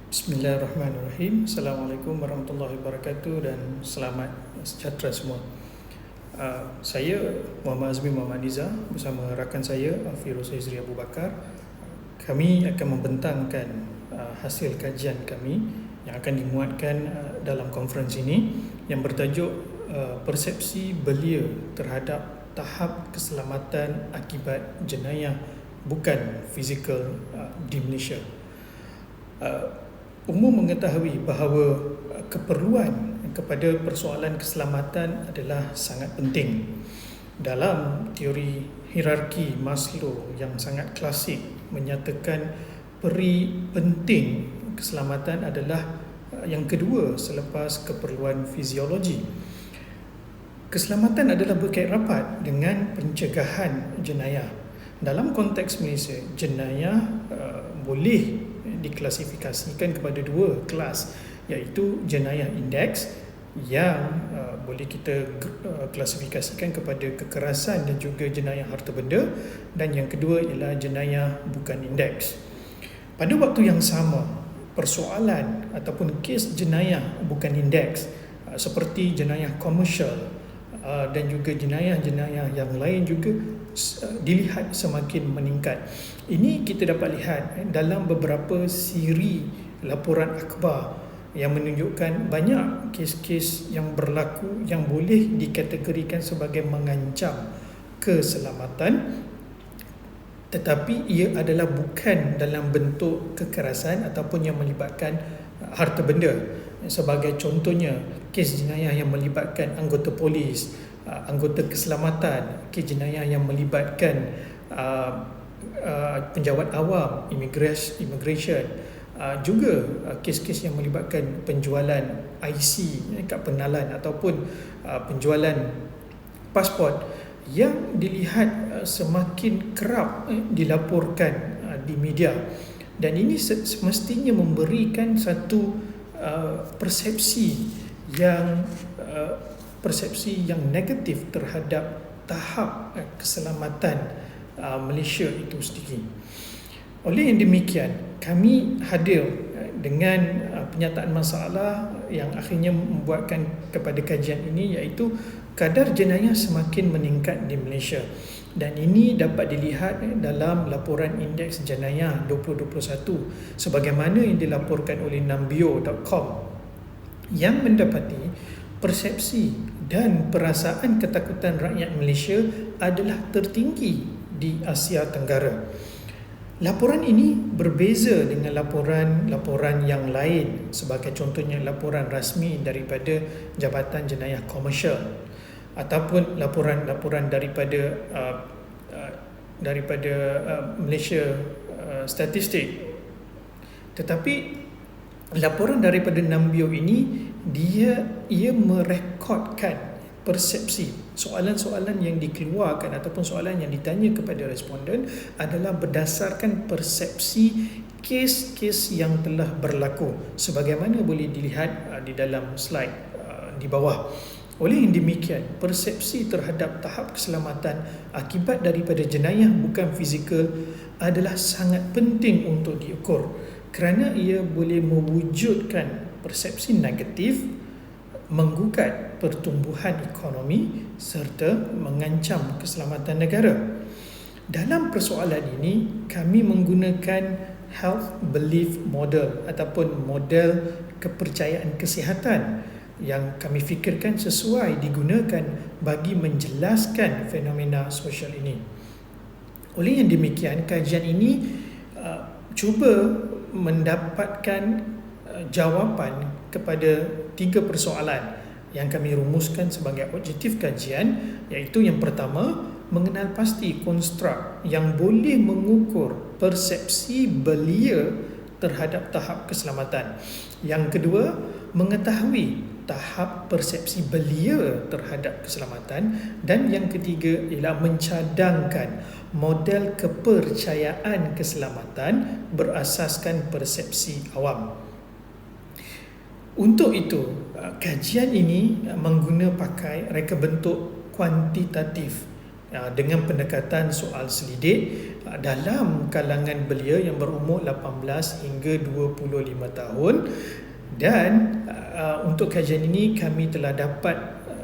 Bismillahirrahmanirrahim. Assalamualaikum warahmatullahi wabarakatuh dan selamat sejahtera semua. Saya Muhammad Azmi Muhammad Niza bersama rakan saya Firuz Izri Abu Bakar. Kami akan membentangkan hasil kajian kami yang akan dimuatkan dalam konferensi ini yang bertajuk persepsi belia terhadap tahap keselamatan akibat jenayah bukan fizikal di Malaysia. Umum mengetahui bahawa keperluan kepada persoalan keselamatan adalah sangat penting. Dalam teori hierarki Maslow yang sangat klasik menyatakan peri penting keselamatan adalah yang kedua selepas keperluan fiziologi. Keselamatan adalah berkait rapat dengan pencegahan jenayah. Dalam konteks Malaysia, jenayah boleh diklasifikasikan kepada dua kelas, iaitu jenayah indeks yang boleh kita klasifikasikan kepada kekerasan dan juga jenayah harta benda, dan yang kedua ialah jenayah bukan indeks. Pada waktu yang sama, persoalan ataupun kes jenayah bukan indeks seperti jenayah komersial dan juga jenayah-jenayah yang lain juga dilihat semakin meningkat. Ini kita dapat lihat dalam beberapa siri laporan akhbar yang menunjukkan banyak kes-kes yang berlaku yang boleh dikategorikan sebagai mengancam keselamatan, tetapi ia adalah bukan dalam bentuk kekerasan ataupun yang melibatkan harta benda. Sebagai contohnya, kes jenayah yang melibatkan anggota polis, anggota keselamatan, kes jenayah yang melibatkan penjawat awam, immigration, juga kes-kes yang melibatkan penjualan IC, kad pengenalan ataupun penjualan pasport yang dilihat semakin kerap dilaporkan di media, dan ini semestinya memberikan satu persepsi yang negatif terhadap tahap keselamatan Malaysia itu sendiri. Oleh yang demikian, kami hadir dengan penyataan masalah yang akhirnya membuatkan kepada kajian ini, iaitu kadar jenayah semakin meningkat di Malaysia, dan ini dapat dilihat dalam laporan indeks jenayah 2021 sebagaimana yang dilaporkan oleh nambio.com yang mendapati persepsi dan perasaan ketakutan rakyat Malaysia adalah tertinggi di Asia Tenggara. Laporan ini berbeza dengan laporan yang lain, sebagai contohnya laporan rasmi daripada Jabatan Jenayah Komersial ataupun laporan daripada Malaysia Statistik. Tetapi laporan daripada Nambio ini ia merekodkan persepsi, soalan-soalan yang dikeluarkan ataupun soalan yang ditanya kepada responden adalah berdasarkan persepsi kes-kes yang telah berlaku, sebagaimana boleh dilihat di dalam slide di bawah. Oleh yang demikian, persepsi terhadap tahap keselamatan akibat daripada jenayah bukan fizikal adalah sangat penting untuk diukur, kerana ia boleh mewujudkan persepsi negatif, menggugat pertumbuhan ekonomi serta mengancam keselamatan negara. Dalam persoalan ini, kami menggunakan health belief model ataupun model kepercayaan kesihatan yang kami fikirkan sesuai digunakan bagi menjelaskan fenomena sosial ini. Oleh yang demikian, kajian ini cuba mendapatkan jawapan kepada 3 persoalan yang kami rumuskan sebagai objektif kajian, iaitu yang pertama, mengenal pasti konstruk yang boleh mengukur persepsi belia terhadap tahap keselamatan. Yang kedua, mengetahui tahap persepsi belia terhadap keselamatan, dan yang ketiga ialah mencadangkan model kepercayaan keselamatan berasaskan persepsi awam. Untuk itu, kajian ini pakai reka bentuk kuantitatif dengan pendekatan soal selidik dalam kalangan belia yang berumur 18 hingga 25 tahun. Dan untuk kajian ini kami telah dapat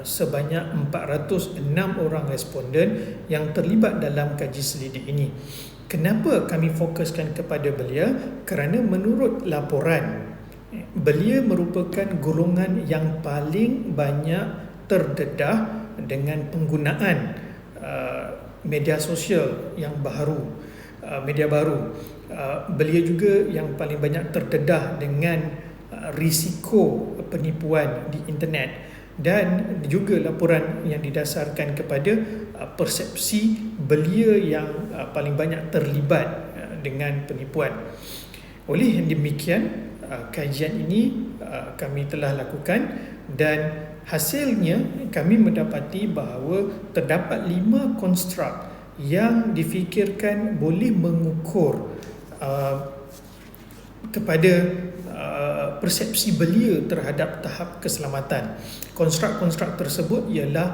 sebanyak 406 orang responden yang terlibat dalam kaji selidik ini. Kenapa kami fokuskan kepada belia? Kerana menurut laporan, belia merupakan golongan yang paling banyak terdedah dengan penggunaan media sosial yang baru, media baru. Belia juga yang paling banyak terdedah dengan risiko penipuan di internet, dan juga laporan yang didasarkan kepada persepsi belia yang paling banyak terlibat dengan penipuan. Oleh yang demikian, kajian ini kami telah lakukan, dan hasilnya kami mendapati bahawa terdapat 5 konstruk yang difikirkan boleh mengukur kepada persepsi belia terhadap tahap keselamatan. Konstruk-konstruk tersebut ialah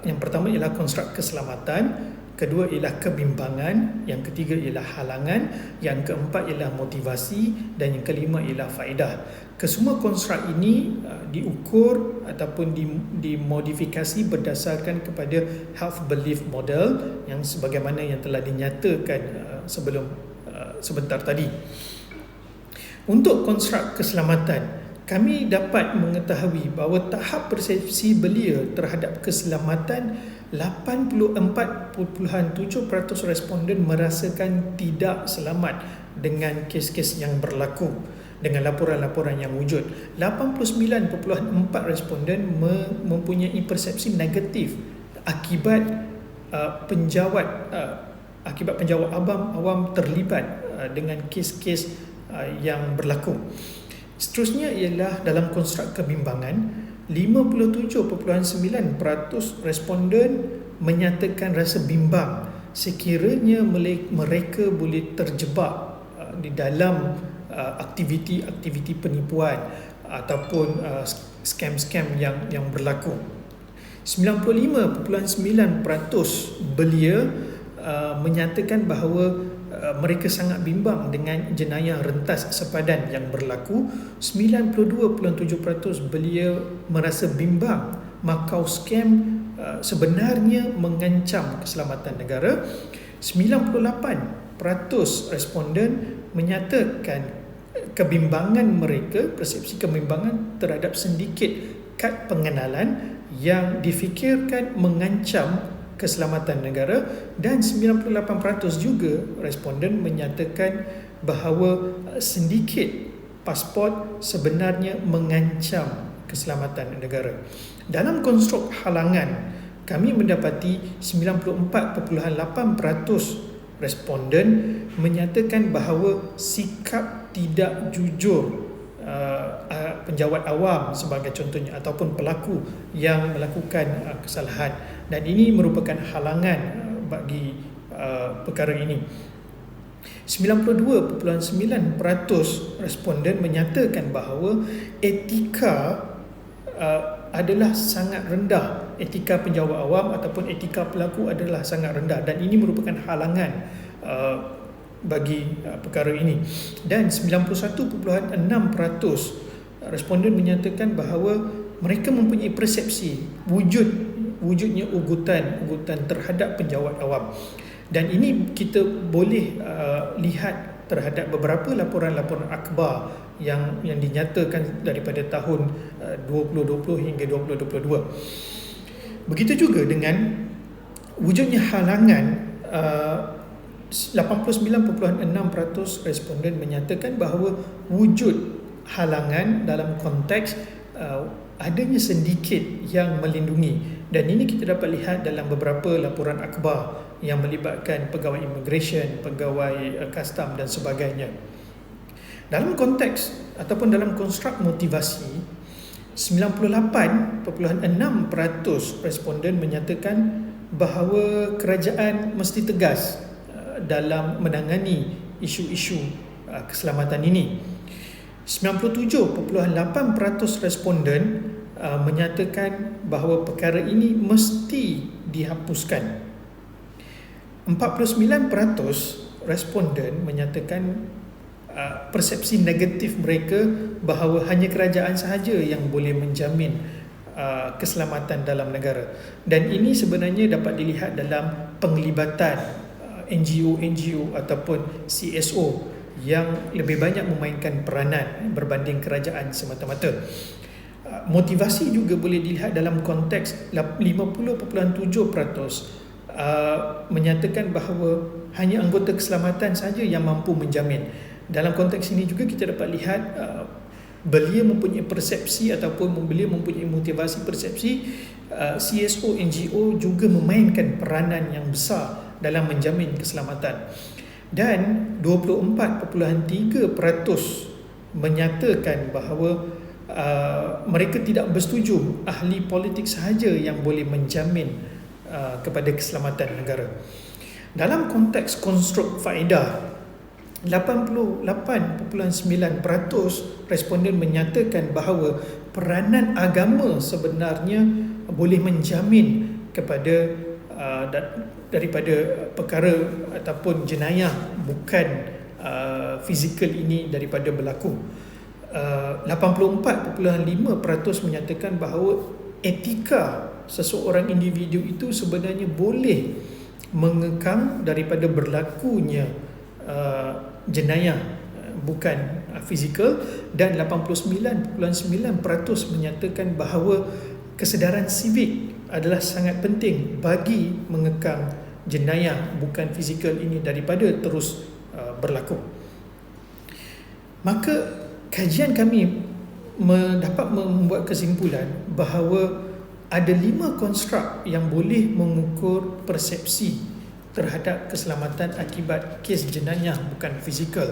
yang pertama ialah konstruk keselamatan, kedua ialah kebimbangan, yang ketiga ialah halangan, yang keempat ialah motivasi, dan yang kelima ialah faedah. Kesemua konstruk ini diukur ataupun dimodifikasi berdasarkan kepada health belief model yang sebagaimana yang telah dinyatakan sebentar tadi. Untuk konstruk keselamatan, kami dapat mengetahui bahawa tahap persepsi belia terhadap keselamatan 84.7% responden merasakan tidak selamat dengan kes-kes yang berlaku dengan laporan-laporan yang wujud. 89.4% responden mempunyai persepsi negatif akibat penjawat awam terlibat dengan kes-kes yang berlaku. Seterusnya ialah dalam konstruk kebimbangan, 57.9% responden menyatakan rasa bimbang sekiranya mereka boleh terjebak di dalam aktiviti-aktiviti penipuan ataupun scam-scam yang berlaku. 95.9% belia menyatakan bahawa mereka sangat bimbang dengan jenayah rentas sepadan yang berlaku. 92.7% belia merasa bimbang makau scam sebenarnya mengancam keselamatan negara. 98% responden menyatakan kebimbangan mereka, persepsi kebimbangan terhadap sindiket kad pengenalan yang difikirkan mengancam keselamatan negara, dan 98% juga responden menyatakan bahawa sindiket pasport sebenarnya mengancam keselamatan negara. Dalam konstruk halangan, kami mendapati 94.8% responden menyatakan bahawa sikap tidak jujur penjawat awam sebagai contohnya ataupun pelaku yang melakukan kesalahan, dan ini merupakan halangan bagi perkara ini. 92.9% responden menyatakan bahawa etika adalah sangat rendah. Etika penjawat awam ataupun etika pelaku adalah sangat rendah, dan ini merupakan halangan bagi perkara ini. Dan 91.6% responden menyatakan bahawa mereka mempunyai persepsi wujudnya ugutan terhadap penjawat awam. Dan ini kita boleh lihat terhadap beberapa laporan-laporan akhbar yang dinyatakan daripada tahun 2020 hingga 2022. Begitu juga dengan wujudnya halangan. 89.6% responden menyatakan bahawa wujud halangan dalam konteks adanya sindiket yang melindungi, dan ini kita dapat lihat dalam beberapa laporan akhbar yang melibatkan pegawai immigration, pegawai custom dan sebagainya. Dalam konteks ataupun dalam konstruk motivasi, 98.6% responden menyatakan bahawa kerajaan mesti tegas dalam menangani isu-isu keselamatan ini. 97.8% responden menyatakan bahawa perkara ini mesti dihapuskan. 49% responden menyatakan persepsi negatif mereka bahawa hanya kerajaan sahaja yang boleh menjamin keselamatan dalam negara, dan ini sebenarnya dapat dilihat dalam penglibatan NGO ataupun CSO yang lebih banyak memainkan peranan berbanding kerajaan semata-mata. Motivasi juga boleh dilihat dalam konteks 50.7% menyatakan bahawa hanya anggota keselamatan saja yang mampu menjamin. Dalam konteks ini juga kita dapat lihat belia mempunyai persepsi ataupun belia mempunyai motivasi persepsi CSO NGO juga memainkan peranan yang besar dalam menjamin keselamatan. Dan 24.3% menyatakan bahawa mereka tidak bersetuju ahli politik sahaja yang boleh menjamin kepada keselamatan negara. Dalam konteks konstruk faedah, 88.9% responden menyatakan bahawa peranan agama sebenarnya boleh menjamin kepada daripada perkara ataupun jenayah bukan fizikal ini daripada berlaku. 84.5% menyatakan bahawa etika seseorang individu itu sebenarnya boleh mengekang daripada berlakunya jenayah bukan fizikal, dan 89.9% menyatakan bahawa kesedaran sivik adalah sangat penting bagi mengekang jenayah bukan fizikal ini daripada terus berlaku. Maka kajian kami dapat membuat kesimpulan bahawa ada 5 konstruk yang boleh mengukur persepsi terhadap keselamatan akibat kes jenayah bukan fizikal.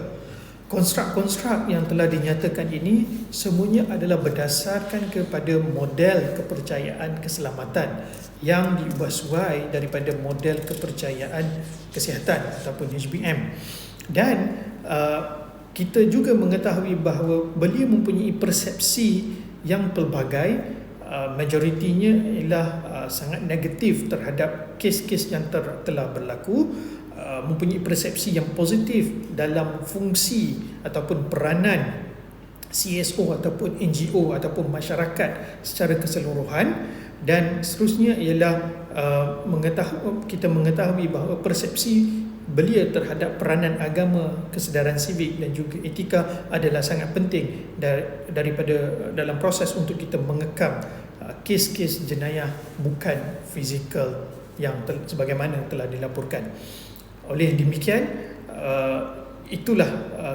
Konstruk-konstruk yang telah dinyatakan ini semuanya adalah berdasarkan kepada model kepercayaan keselamatan yang diubah-suai daripada model kepercayaan kesihatan ataupun HBM. Dan kita juga mengetahui bahawa belia mempunyai persepsi yang pelbagai. Majoritinya ialah sangat negatif terhadap kes-kes yang telah berlaku, mempunyai persepsi yang positif dalam fungsi ataupun peranan CSO ataupun NGO ataupun masyarakat secara keseluruhan, dan seterusnya ialah kita mengetahui bahawa persepsi belia terhadap peranan agama, kesedaran sivik dan juga etika adalah sangat penting daripada dalam proses untuk kita mengekang kes-kes jenayah bukan fizikal yang sebagaimana telah dilaporkan. Oleh demikian, itulah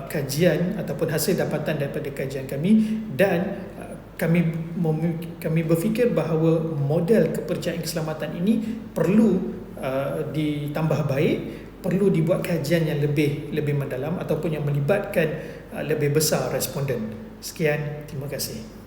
kajian ataupun hasil dapatan daripada kajian kami, dan kami berfikir bahawa model kepercayaan keselamatan ini perlu ditambah baik, perlu dibuat kajian yang lebih mendalam ataupun yang melibatkan lebih besar responden. Sekian, terima kasih.